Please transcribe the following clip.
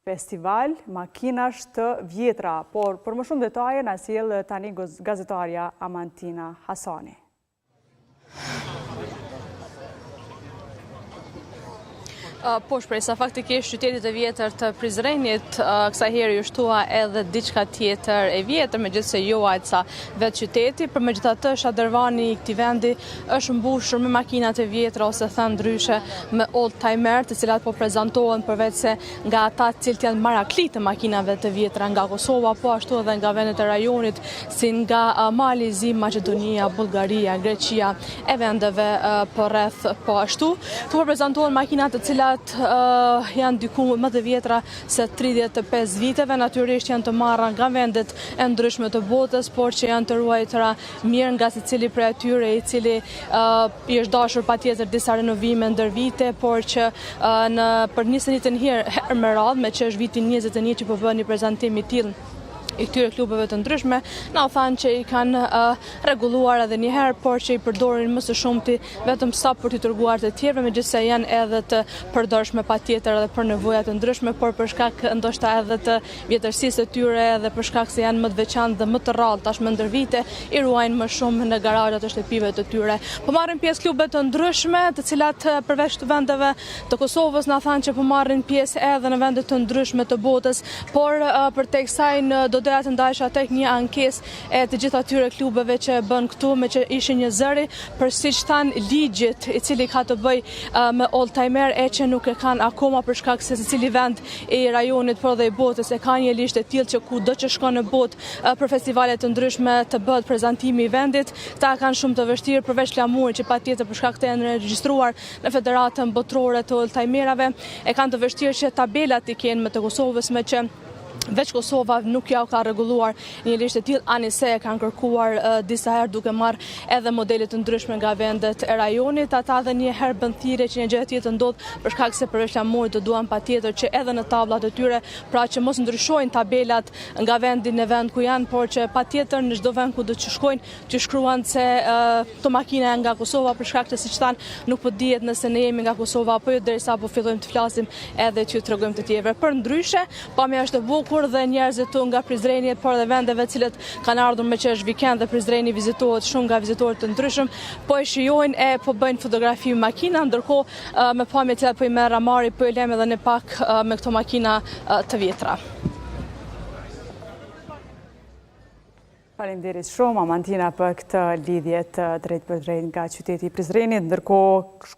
festival makinash të vjetra, por për më shumë detaje na sjell tani gazetarja Amantina Hasani. Po shpresa, faktikisht qytetit e vjetër të Prizrenit kësaj herë ju shtua edhe diçka tjetër e vjetër, megjithse jo aq sa vetë qyteti, por megjithatë shadërvani i këtij vendi është mbushur me makinat e vjetra ose thënë ndryshe me oldtimer, të cilat po prezantohen përveç se nga ata të cilët janë maraklit të makinave të vjetra nga Kosova, po ashtu edhe nga vendet e rajonit si nga Mali i Zi, Maqedonia, Bullgaria, Greqia e vendeve përreth po ashtu. Këtu prezantohen makina të cilat janë diku më të vjetra se 35 viteve, natyrisht janë të marra nga vendet e ndryshme të botës, por që janë të ruajtura mirë nga secili prej atyre i cili i është dashur patjetër disa renovime ndër vite, por që për 21 herë me radhë, me që është viti 21 që po bën një prezantim i tillë i këtyre klubeve të ndryshme, na u thanë që i kanë rregulluar edhe një herë, por që i përdorin më së shumti vetëm sa për t'i treguar të tjerëve, megjithse janë edhe të përdorshme patjetër edhe për nevoja të ndryshme, por për shkak ndoshta edhe të vjetërsisë së tyre edhe për shkak se janë më të veçantë dhe më të rrallë tashmë ndër vite, i ruajnë më shumë në garazhat e shtëpive të tyre. Po marrin pjesë klube të ndryshme, të cilat përveç të vendeve të Kosovës na thanë që po marrin pjesë edhe në vende të ndryshme të botës, por përtek kësaj do të ndajsha tek një ankesë e të gjitha atyre klubeve që bën këtu, me që ishin një zëri për siç than ligjit i cili ka të bëj me oldtimer e që nuk e kanë akoma për shkak se secili vend i rajonit por dhe i botës e ka një listë e tillë që kudo që shkon në botë për festivale të ndryshme të bëhet prezantimi i vendit. Këta kanë shumë të vështirë përveç flamurit që patjetër për shkak të janë regjistruar në Federatën Botërore të Oldtimerave, e kanë të vështirë që tabelat i kenë me të Kosovës, me që veç Kosova nuk ja ka rregulluar një listë e tillë, anise e kanë kërkuar disa herë duke marrë edhe modele të ndryshme nga vendet e rajonit. Ata edhe një herë bën thirrje që një gjë e tillë ndodh për shkak se përveç flamurit do duan patjetër që edhe në tabllat e tyre, pra që mos ndryshojnë tabelat nga vendi në vend ku janë, por që patjetër në çdo vend ku do të shkojnë të shkruan se këto makina janë nga Kosova, për shkak se siç thanë nuk po dihet nëse ne jemi nga Kosova apo jo derisa po fillojmë të flasim edhe t'ju tregojmë të tjerëve. Përndryshe, pamja është e bukur dhe njerëzit tu nga Prizreni, por dhe vendeve cilët kanë ardhur me që është vikend dhe Prizreni vizitohet shumë nga vizitorë të ndryshëm, po e shijojnë e po bëjnë fotografi me makina, ndërkohë me pamje të cilat po i merr Ramari, po i lëm edhe ne pak me këto makina të vjetra. Faleminderit shumë Amantina për këtë lidhje të drejt për drejt nga qyteti i Prizrenit, ndërkohë